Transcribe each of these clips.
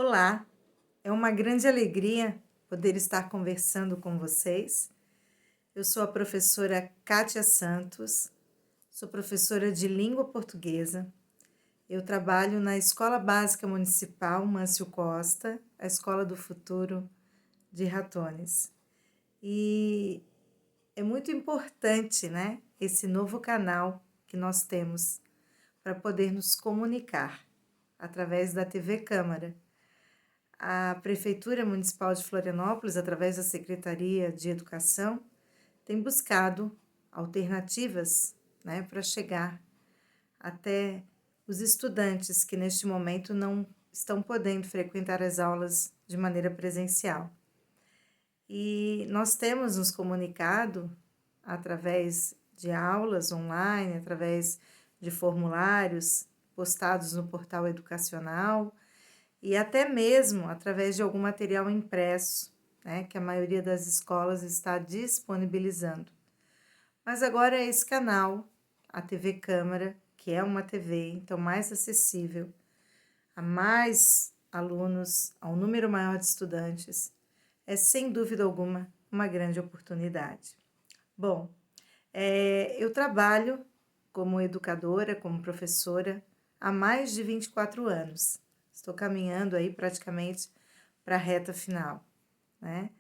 Olá, é uma grande alegria poder estar conversando com vocês. Eu sou a professora Kátia Santos, sou professora de língua portuguesa. Eu trabalho na Escola Básica Municipal Mâncio Costa, a Escola do Futuro de Ratones. E é muito importante, né, esse novo canal que nós temos para poder nos comunicar através da TV Câmara. A Prefeitura Municipal de Florianópolis, através da Secretaria de Educação, tem buscado alternativas, né, para chegar até os estudantes que neste momento não estão podendo frequentar as aulas de maneira presencial. E nós temos nos comunicado através de aulas online, através de formulários postados no portal educacional, e até mesmo através de algum material impresso, né, que a maioria das escolas está disponibilizando. Mas agora é esse canal, a TV Câmara, que é uma TV, então mais acessível a mais alunos, a um número maior de estudantes, é sem dúvida alguma uma grande oportunidade. Bom, eu trabalho como educadora, como professora, há mais de 24 anos. Estou caminhando aí praticamente para a reta final, né?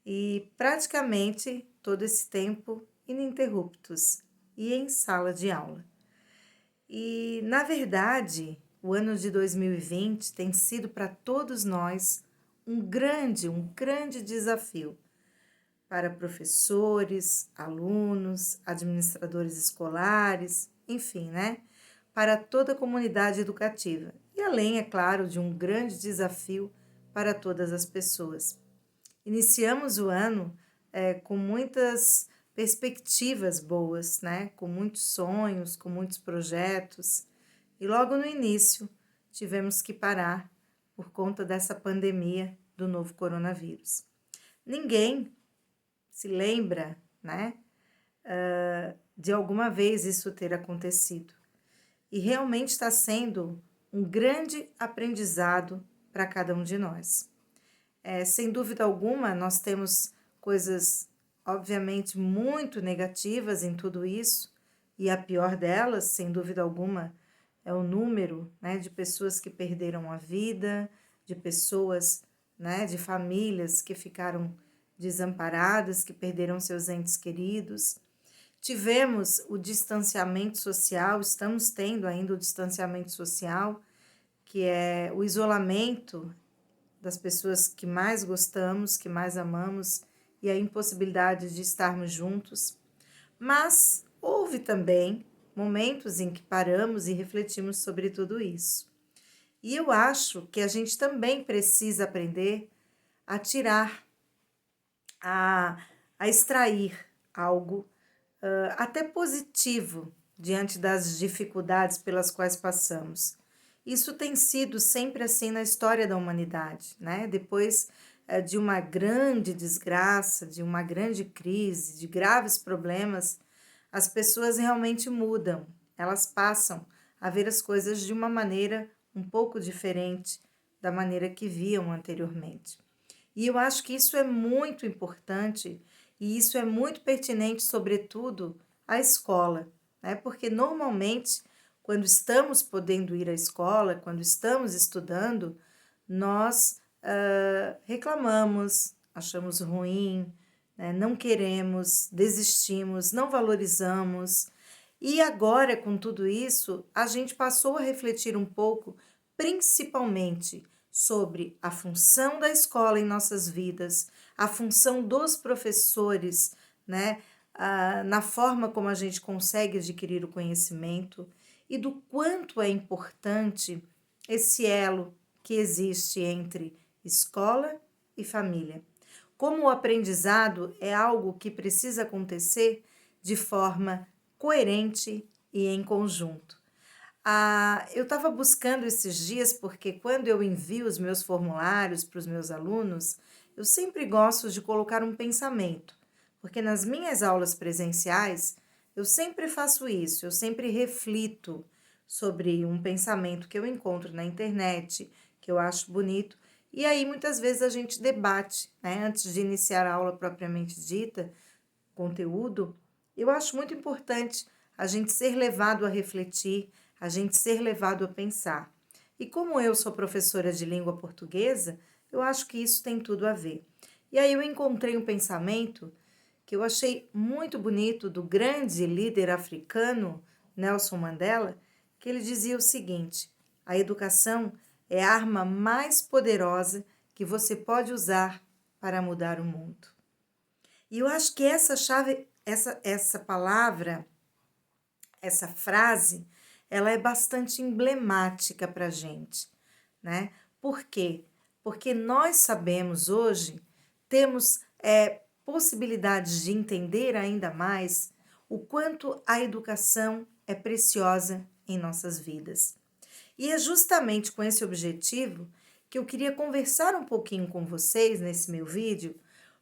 E praticamente todo esse tempo ininterruptos e em sala de aula. E, na verdade, o ano de 2020 tem sido para todos nós um grande desafio para professores, alunos, administradores escolares, enfim, né? Para toda a comunidade educativa. E além, é claro, de um grande desafio para todas as pessoas. Iniciamos o ano com muitas perspectivas boas, né? Com muitos sonhos, com muitos projetos. E logo no início tivemos que parar por conta dessa pandemia do novo coronavírus. Ninguém se lembra, né, de alguma vez isso ter acontecido. E realmente está sendo um grande aprendizado para cada um de nós. Sem dúvida alguma, nós temos coisas, obviamente, muito negativas em tudo isso, e a pior delas, sem dúvida alguma, é o número, né, de pessoas que perderam a vida, de pessoas, né, de famílias que ficaram desamparadas, que perderam seus entes queridos. Tivemos o distanciamento social, estamos tendo ainda o distanciamento social, que é o isolamento das pessoas que mais gostamos, que mais amamos, e a impossibilidade de estarmos juntos. Mas houve também momentos em que paramos e refletimos sobre tudo isso. E eu acho que a gente também precisa aprender a tirar, a extrair algo até positivo diante das dificuldades pelas quais passamos. Isso tem sido sempre assim na história da humanidade, né? Depois de uma grande desgraça, de uma grande crise, de graves problemas, as pessoas realmente mudam, elas passam a ver as coisas de uma maneira um pouco diferente da maneira que viam anteriormente. E eu acho que isso é muito importante e isso é muito pertinente, sobretudo, à escola, né? Porque normalmente, quando estamos podendo ir à escola, quando estamos estudando, nós reclamamos, achamos ruim, né? Não queremos, desistimos, não valorizamos. E agora, com tudo isso, a gente passou a refletir um pouco, principalmente sobre a função da escola em nossas vidas, a função dos professores, né, na forma como a gente consegue adquirir o conhecimento e do quanto é importante esse elo que existe entre escola e família. Como o aprendizado é algo que precisa acontecer de forma coerente e em conjunto. Eu estava buscando esses dias porque quando eu envio os meus formulários para os meus alunos, eu sempre gosto de colocar um pensamento, porque nas minhas aulas presenciais eu sempre faço isso, eu sempre reflito sobre um pensamento que eu encontro na internet, que eu acho bonito, E aí, muitas vezes, a gente debate, né? Antes de iniciar a aula propriamente dita, conteúdo, eu acho muito importante a gente ser levado a refletir, a gente ser levado a pensar. E como eu sou professora de língua portuguesa, eu acho que isso tem tudo a ver. E aí eu encontrei um pensamento que eu achei muito bonito do grande líder africano Nelson Mandela, que ele dizia o seguinte: a educação é a arma mais poderosa que você pode usar para mudar o mundo. E eu acho que essa chave, essa palavra, essa frase, ela é bastante emblemática para a gente, né? Por quê? Porque nós sabemos hoje, temos possibilidades de entender ainda mais o quanto a educação é preciosa em nossas vidas. E é justamente com esse objetivo que eu queria conversar um pouquinho com vocês nesse meu vídeo,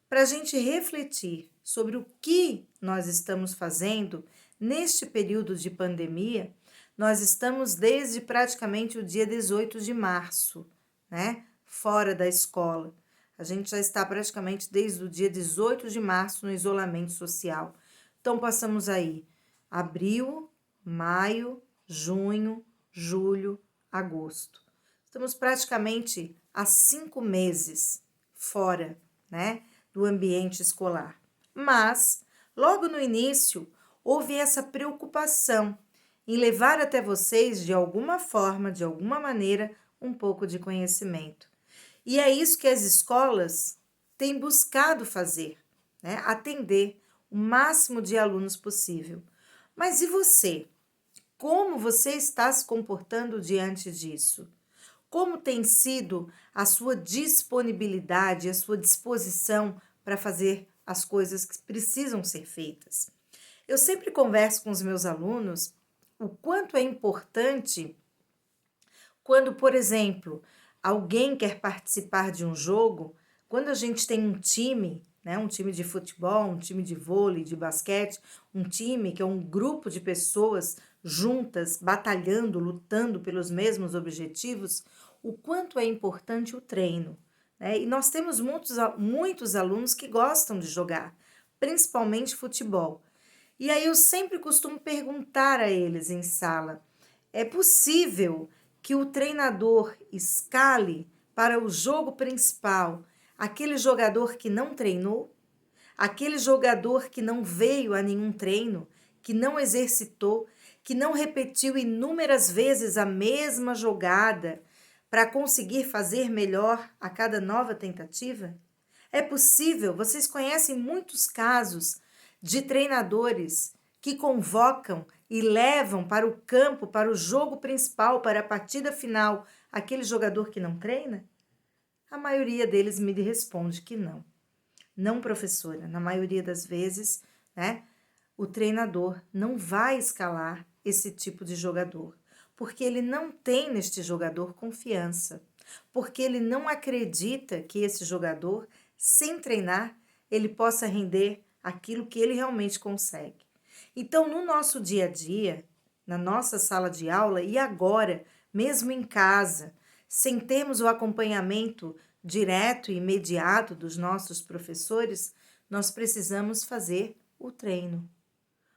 para a gente refletir sobre o que nós estamos fazendo neste período de pandemia. Nós estamos desde praticamente o dia 18 de março, né? Fora da escola. A gente já está praticamente desde o dia 18 de março no isolamento social. Então, passamos aí abril, maio, junho, julho, agosto. Estamos praticamente há 5 meses fora, né, do ambiente escolar. Mas, logo no início, houve essa preocupação em levar até vocês, de alguma forma, de alguma maneira, um pouco de conhecimento. E é isso que as escolas têm buscado fazer, né? Atender o máximo de alunos possível. Mas e você? Como você está se comportando diante disso? Como tem sido a sua disponibilidade, a sua disposição para fazer as coisas que precisam ser feitas? Eu sempre converso com os meus alunos o quanto é importante quando, por exemplo, alguém quer participar de um jogo, quando a gente tem um time, né, um time de futebol, um time de vôlei, de basquete, um time que é um grupo de pessoas juntas, batalhando, lutando pelos mesmos objetivos, o quanto é importante o treino, né? E nós temos muitos alunos que gostam de jogar, principalmente futebol. E aí eu sempre costumo perguntar a eles em sala: é possível que o treinador escale para o jogo principal aquele jogador que não treinou? Aquele jogador que não veio a nenhum treino, que não exercitou, que não repetiu inúmeras vezes a mesma jogada para conseguir fazer melhor a cada nova tentativa? É possível, vocês conhecem muitos casos de treinadores que convocam e levam para o campo, para o jogo principal, para a partida final, aquele jogador que não treina? A maioria deles me responde que não. Não, professora, na maioria das vezes, né, o treinador não vai escalar esse tipo de jogador, porque ele não tem neste jogador confiança, porque ele não acredita que esse jogador, sem treinar, ele possa render aquilo que ele realmente consegue. Então, no nosso dia a dia, na nossa sala de aula e agora, mesmo em casa, sem termos o acompanhamento direto e imediato dos nossos professores, nós precisamos fazer o treino.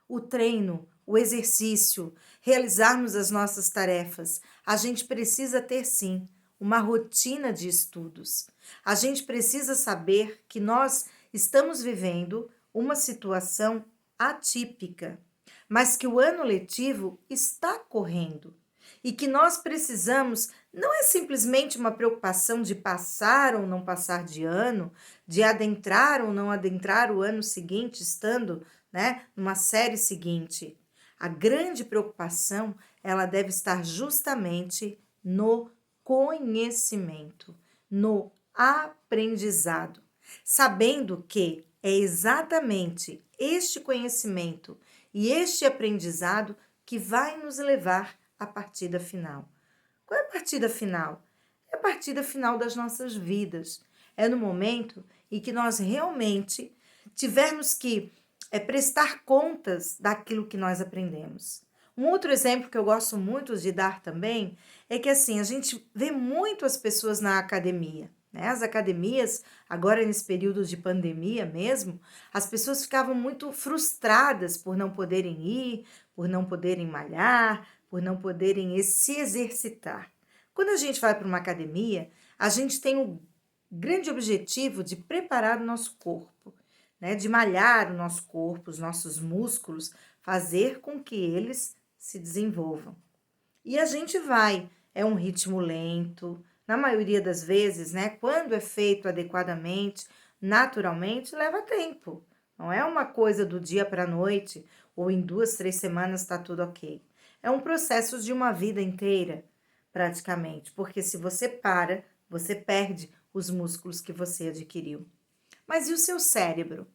O treino, o exercício, realizarmos as nossas tarefas. A gente precisa ter, sim, uma rotina de estudos. A gente precisa saber que nós estamos vivendo uma situação atípica, mas que o ano letivo está correndo e que nós precisamos, não é simplesmente uma preocupação de passar ou não passar de ano, de adentrar ou não adentrar o ano seguinte, estando, né, numa série seguinte. A grande preocupação, ela deve estar justamente no conhecimento, no aprendizado, sabendo que é exatamente este conhecimento e este aprendizado que vai nos levar à partida final. Qual é a partida final? É a partida final das nossas vidas. É no momento em que nós realmente tivermos que prestar contas daquilo que nós aprendemos. Um outro exemplo que eu gosto muito de dar também é que assim, a gente vê muito as pessoas na academia, né? As academias, agora nesse período de pandemia mesmo, as pessoas ficavam muito frustradas por não poderem ir, por não poderem malhar, por não poderem se exercitar. Quando a gente vai para uma academia, a gente tem o grande objetivo de preparar o nosso corpo, né? De malhar o nosso corpo, os nossos músculos, fazer com que eles se desenvolvam. E a gente vai, é um ritmo lento, na maioria das vezes, né, quando é feito adequadamente, naturalmente, leva tempo. Não é uma coisa do dia para a noite, ou em 2, 3 semanas está tudo ok. É um processo de uma vida inteira, praticamente, porque se você para, você perde os músculos que você adquiriu. Mas e o seu cérebro?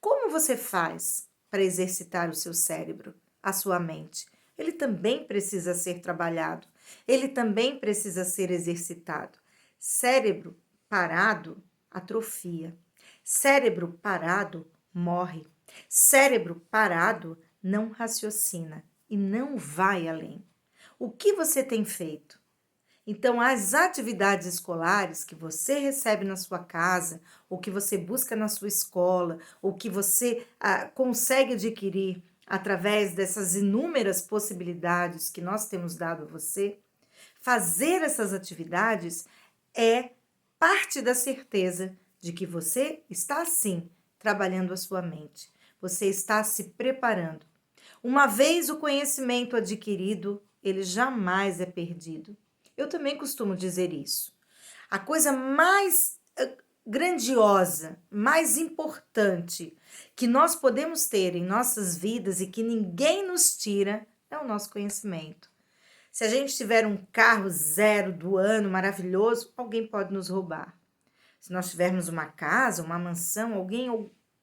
Como você faz para exercitar o seu cérebro, a sua mente? Ele também precisa ser trabalhado, ele também precisa ser exercitado. Cérebro parado atrofia. Cérebro parado morre. Cérebro parado não raciocina e não vai além. O que você tem feito? Então, as atividades escolares que você recebe na sua casa, ou que você busca na sua escola, ou que você consegue adquirir através dessas inúmeras possibilidades que nós temos dado a você, fazer essas atividades é parte da certeza de que você está, sim, trabalhando a sua mente. Você está se preparando. Uma vez o conhecimento adquirido, ele jamais é perdido. Eu também costumo dizer isso. A coisa mais grandiosa, mais importante que nós podemos ter em nossas vidas e que ninguém nos tira é o nosso conhecimento. Se a gente tiver um carro zero do ano maravilhoso, alguém pode nos roubar. Se nós tivermos uma casa, uma mansão, alguém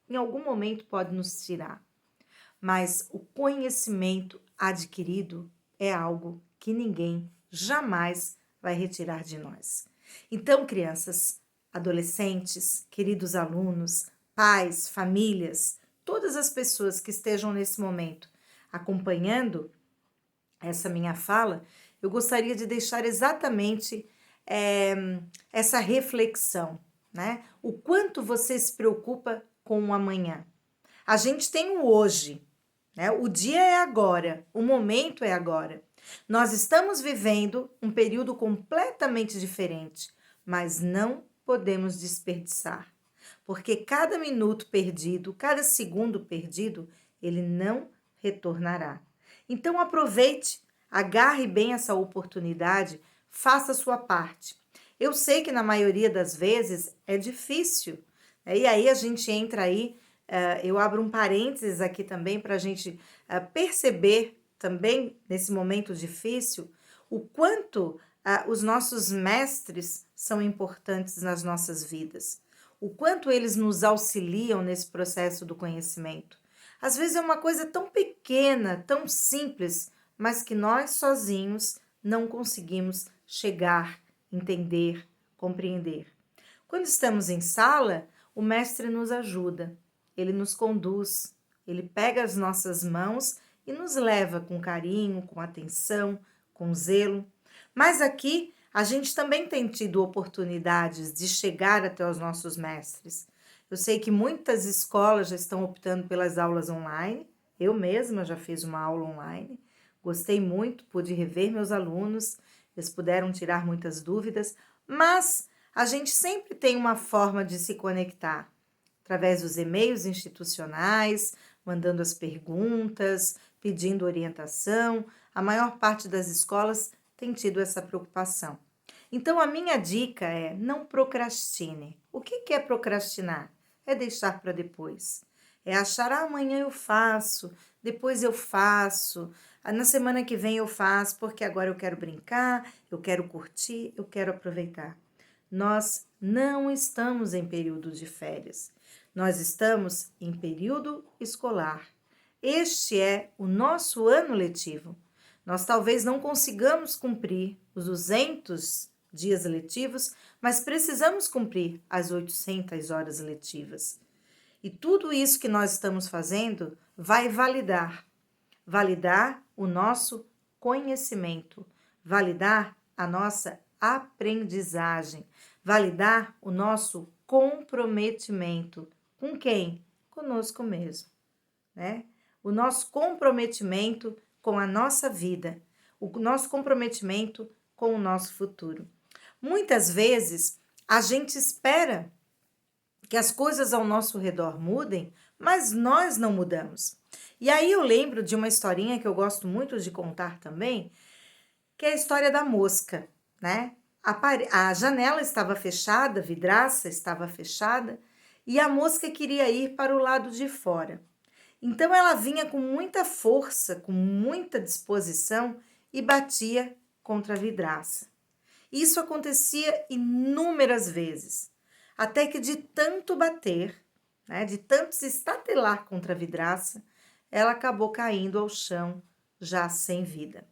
em algum momento pode nos tirar. Mas o conhecimento adquirido é algo que ninguém jamais vai retirar de nós. Então, crianças, adolescentes, queridos alunos, pais, famílias, todas as pessoas que estejam nesse momento acompanhando essa minha fala, eu gostaria de deixar exatamente essa reflexão, né? O quanto você se preocupa com o amanhã. A gente tem o hoje, né? O dia é agora, o momento é agora. Nós estamos vivendo um período completamente diferente, mas não podemos desperdiçar, porque cada minuto perdido, cada segundo perdido, ele não retornará. Então aproveite, agarre bem essa oportunidade, faça a sua parte. Eu sei que na maioria das vezes é difícil, né? E aí a gente entra aí, eu abro um parênteses aqui também para a gente perceber também nesse momento difícil o quanto os nossos mestres são importantes nas nossas vidas, o quanto eles nos auxiliam nesse processo do conhecimento. Às vezes é uma coisa tão pequena, tão simples, mas que nós sozinhos não conseguimos chegar, entender, compreender. Quando estamos em sala, o mestre nos ajuda, ele nos conduz, ele pega as nossas mãos e nos leva com carinho, com atenção, com zelo. Mas aqui a gente também tem tido oportunidades de chegar até os nossos mestres. Eu sei que muitas escolas já estão optando pelas aulas online. Eu mesma já fiz uma aula online. Gostei muito, pude rever meus alunos, eles puderam tirar muitas dúvidas, mas a gente sempre tem uma forma de se conectar, através dos e-mails institucionais, mandando as perguntas, pedindo orientação. A maior parte das escolas tem tido essa preocupação. Então, a minha dica é: não procrastine. O que é procrastinar? É deixar para depois. É achar, amanhã eu faço, depois eu faço, na semana que vem eu faço, porque agora eu quero brincar, eu quero curtir, eu quero aproveitar. Nós não estamos em período de férias. Nós estamos em período escolar. Este é o nosso ano letivo. Nós talvez não consigamos cumprir os 200 dias letivos, mas precisamos cumprir as 800 horas letivas. E tudo isso que nós estamos fazendo vai validar o nosso conhecimento, validar a nossa aprendizagem, validar o nosso comprometimento. Com quem? Conosco mesmo, né? O nosso comprometimento com a nossa vida, o nosso comprometimento com o nosso futuro. Muitas vezes a gente espera que as coisas ao nosso redor mudem, mas nós não mudamos. E aí eu lembro de uma historinha que eu gosto muito de contar também, que é a história da mosca, né? A janela estava fechada, a vidraça estava fechada, e a mosca queria ir para o lado de fora. Então ela vinha com muita força, com muita disposição e batia contra a vidraça. Isso acontecia inúmeras vezes, até que de tanto bater, né, de tanto se estatelar contra a vidraça, ela acabou caindo ao chão, já sem vida.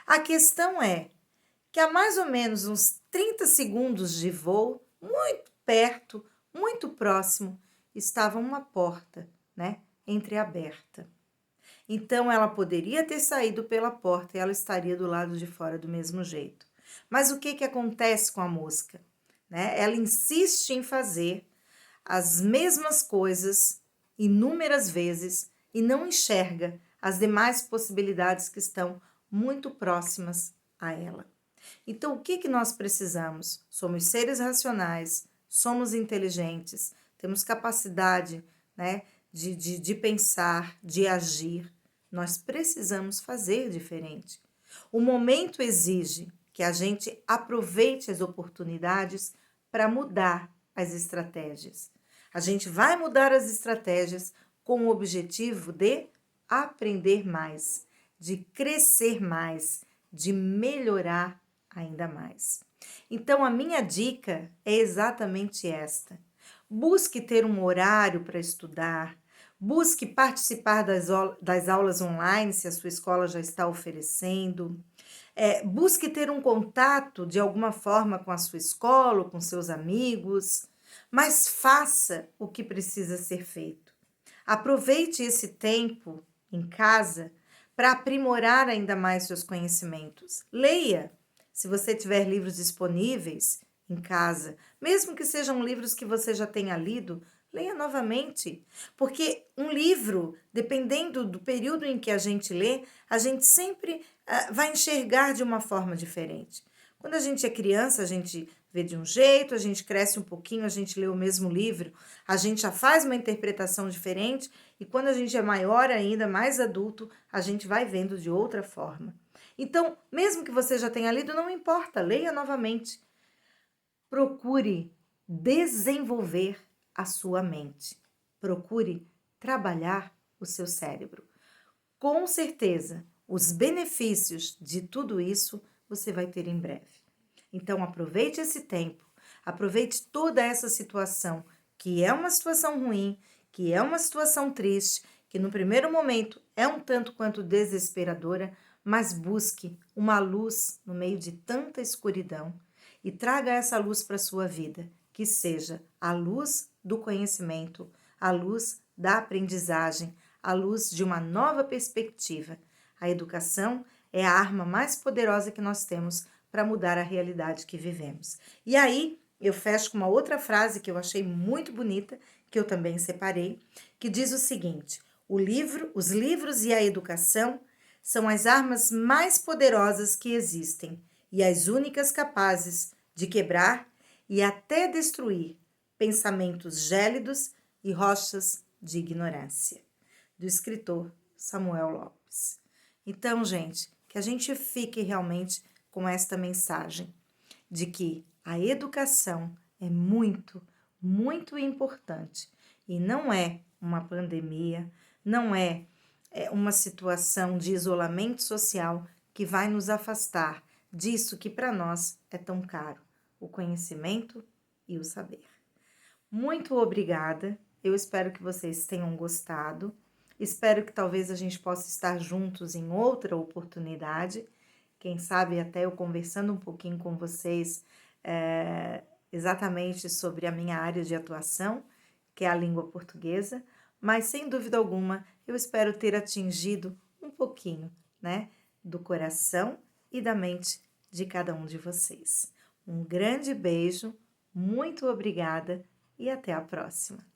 A questão é que há mais ou menos uns 30 segundos de voo, muito perto, muito próximo, estava uma porta, né, entreaberta. Então ela poderia ter saído pela porta e ela estaria do lado de fora do mesmo jeito. Mas o que acontece com a mosca? Né? Ela insiste em fazer as mesmas coisas inúmeras vezes e não enxerga as demais possibilidades que estão muito próximas a ela. Então, o que nós precisamos? Somos seres racionais, somos inteligentes, temos capacidade, né, de pensar, de agir. Nós precisamos fazer diferente. O momento exige que a gente aproveite as oportunidades para mudar as estratégias. A gente vai mudar as estratégias com o objetivo de aprender mais, de crescer mais, de melhorar ainda mais. Então, a minha dica é exatamente esta. Busque ter um horário para estudar, busque participar das aulas online, se a sua escola já está oferecendo. Busque ter um contato de alguma forma com a sua escola, com seus amigos, mas faça o que precisa ser feito. Aproveite esse tempo em casa para aprimorar ainda mais seus conhecimentos. Leia, se você tiver livros disponíveis em casa, mesmo que sejam livros que você já tenha lido, leia novamente, porque um livro, dependendo do período em que a gente lê, a gente sempre vai enxergar de uma forma diferente. Quando a gente é criança, a gente vê de um jeito, a gente cresce um pouquinho, a gente lê o mesmo livro, a gente já faz uma interpretação diferente, e quando a gente é maior ainda, mais adulto, a gente vai vendo de outra forma. Então, mesmo que você já tenha lido, não importa, leia novamente. Procure desenvolver a sua mente. Procure trabalhar o seu cérebro. Com certeza, os benefícios de tudo isso você vai ter em breve. Então, aproveite esse tempo, aproveite toda essa situação, que é uma situação ruim, que é uma situação triste, que no primeiro momento é um tanto quanto desesperadora, mas busque uma luz no meio de tanta escuridão e traga essa luz para a sua vida, que seja a luz do conhecimento, a luz da aprendizagem, a luz de uma nova perspectiva. A educação é a arma mais poderosa que nós temos para mudar a realidade que vivemos. E aí, eu fecho com uma outra frase que eu achei muito bonita, que eu também separei, que diz o seguinte: os livros e a educação são as armas mais poderosas que existem e as únicas capazes de quebrar e até destruir pensamentos gélidos e rochas de ignorância. Do escritor Samuel Lopes. Então, gente, que a gente fique realmente com esta mensagem de que a educação é muito, muito importante e não é uma pandemia, não é uma situação de isolamento social que vai nos afastar disso que para nós é tão caro, o conhecimento e o saber. Muito obrigada, eu espero que vocês tenham gostado, espero que talvez a gente possa estar juntos em outra oportunidade, quem sabe até eu conversando um pouquinho com vocês exatamente sobre a minha área de atuação, que é a língua portuguesa, mas sem dúvida alguma eu espero ter atingido um pouquinho, né, do coração e da mente de cada um de vocês. Um grande beijo, Muito obrigada e até a próxima!